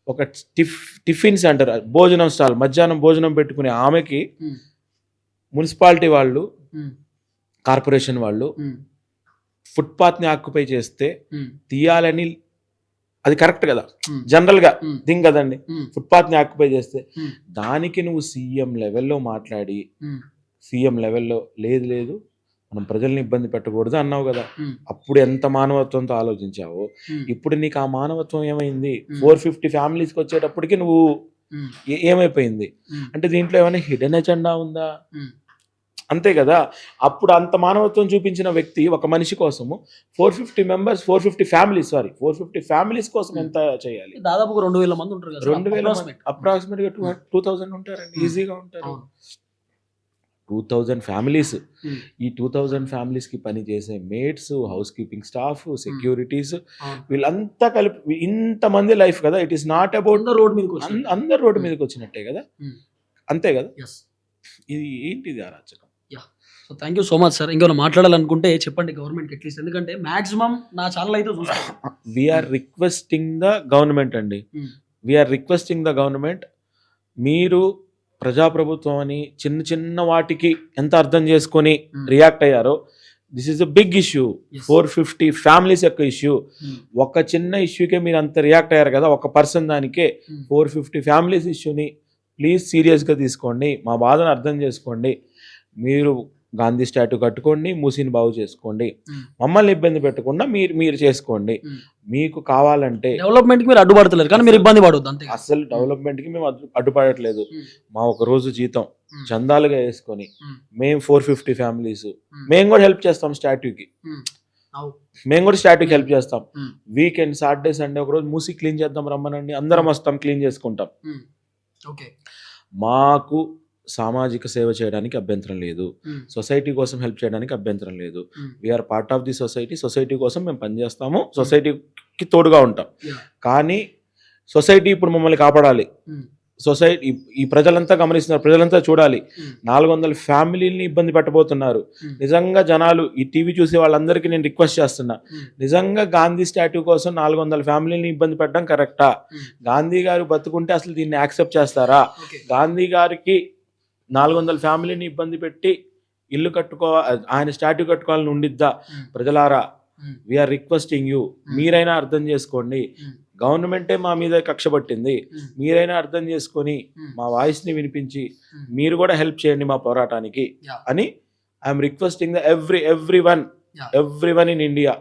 ఒక టిఫిన్స్ అంటారు, భోజనం స్టాల్, మధ్యాహ్నం భోజనం పెట్టుకునే ఆమెకి మున్సిపాలిటీ వాళ్ళు, కార్పొరేషన్ వాళ్ళు ఫుట్పాత్ని ఆక్యుపై చేస్తే తీయాలని, అది కరెక్ట్ కదా, జనరల్గా థింగ్ కదండి. ఫుట్పాత్ని ఆక్యుపై చేస్తే దానికి నువ్వు సీఎం లెవెల్లో మాట్లాడి, సీఎం లెవెల్లో లేదు లేదు మనం ప్రజల్ని ఇబ్బంది పెట్టకూడదు అన్నావు కదా. అప్పుడు ఎంత మానవత్వంతో ఆలోచించావో, ఇప్పుడు నీకు ఆ మానవత్వం ఏమైంది? 450 ఫ్యామిలీస్కి వచ్చేటప్పటికి నువ్వు ఏమైపోయింది అంటే దీంట్లో ఏమైనా హిడెన్ ఎజెండా ఉందా? అంతే కదా. అప్పుడు అంత మానవత్వం చూపించిన వ్యక్తి ఒక మనిషి కోసము 450 ఫ్యామిలీస్ కోసం ఎంత చేయాలి? దాదాపు 2000 మంది ఉంటారు కదా. 2000 అప్రాక్సిమేట్గా 2000 ఉంటారండి, ఈజీగా ఉంటారు. 2000 ఫ్యామిలీస్. ఈ 2000 ఫ్యామిలీస్కి పని చేసే mates, house keeping staff, securities, వీళ్ళంతా కలిపి ఇంతమంది లైఫ్ కదా. ఇట్ ఈస్ నాట్ అబౌట్ అందరు రోడ్డు మీదకి వచ్చినట్టే కదా, అంతే కదా. ఇది ఏంటిది అరాచకం? So thank you so much sir. ఇంకేమైనా మాట్లాడాలనుకుంటే చెప్పండి గవర్నమెంట్కి అట్లీస్ట్, ఎందుకంటే మాక్సిమం నా ఛానల్ అయితే చూస్తాను. వీఆర్ రిక్వెస్టింగ్ ద గవర్నమెంట్ అండి, వీఆర్ రిక్వెస్టింగ్ ద గవర్నమెంట్. మీరు ప్రజాప్రభుత్వం అని చిన్న చిన్న వాటికి ఎంత అర్థం చేసుకొని రియాక్ట్ అయ్యారో, this is a big issue. 450 families యొక్క ఇష్యూ. ఒక చిన్న ఇష్యూకే మీరు అంత రియాక్ట్ అయ్యారు కదా, ఒక పర్సన్ దానికే. 450 ఫ్యామిలీస్ ఇష్యూని ప్లీజ్ సీరియస్గా తీసుకోండి, మా బాధను అర్థం చేసుకోండి. మీరు గాంధీ స్టాట్యూ కట్టుకోండి, మూసీని బాగు చేసుకోండి, మమ్మల్ని ఇబ్బంది పెట్టకుండా మీరు చేసుకోండి. మీకు కావాలంటే డెవలప్మెంట్కి మీరు అడ్డుపడతలేరు కానీ మీరు ఇబ్బంది పడవద్దు అంతే. అసలు డెవలప్మెంట్కి మేము అడ్డుపడట్లేదు. మా ఒక రోజు జీతం చందాలుగా వేసుకొని మేము 450 ఫ్యామిలీస్ మేము కూడా హెల్ప్ చేస్తాం స్టాట్యూకి, హెల్ప్ చేస్తాం. వీకెండ్ సాటర్డే సండే ఒక రోజు మూసి క్లీన్ చేద్దాం రమ్మనండి, అందరం వస్తాం, క్లీన్ చేసుకుంటాం. మాకు సామాజిక సేవ చేయడానికి అభ్యంతరం లేదు, సొసైటీ కోసం హెల్ప్ చేయడానికి అభ్యంతరం లేదు. We are part of the society. Society కోసం మేము పనిచేస్తాము, సొసైటీకి తోడుగా ఉంటాం. కానీ సొసైటీ ఇప్పుడు మమ్మల్ని కాపాడాలి. సొసైటీ ఈ ప్రజలంతా గమనిస్తున్నారు, ప్రజలంతా చూడాలి. 400 ఫ్యామిలీని ఇబ్బంది పెట్టబోతున్నారు. నిజంగా జనాలు, ఈ టీవీ చూసే వాళ్ళందరికీ నేను రిక్వెస్ట్ చేస్తున్నా, నిజంగా గాంధీ స్టాట్యూ కోసం 400 ఫ్యామిలీని ఇబ్బంది పెట్టడం కరెక్టా? గాంధీ గారు బతుకుంటే అసలు దీన్ని యాక్సెప్ట్ చేస్తారా? గాంధీ గారికి 400 ఫ్యామిలీని ఇబ్బంది పెట్టి ఇల్లు ఆయన స్టాట్యూ కట్టుకోవాలని ఉండిద్దా? ప్రజలారా, వీఆర్ రిక్వెస్టింగ్ యూ, మీరైనా అర్థం చేసుకోండి. గవర్నమెంటే మా మీద కక్ష పట్టింది, మీరైనా అర్థం చేసుకొని మా వాయిస్ని వినిపించి మీరు కూడా హెల్ప్ చేయండి మా పోరాటానికి అని I'm requesting the every one in India.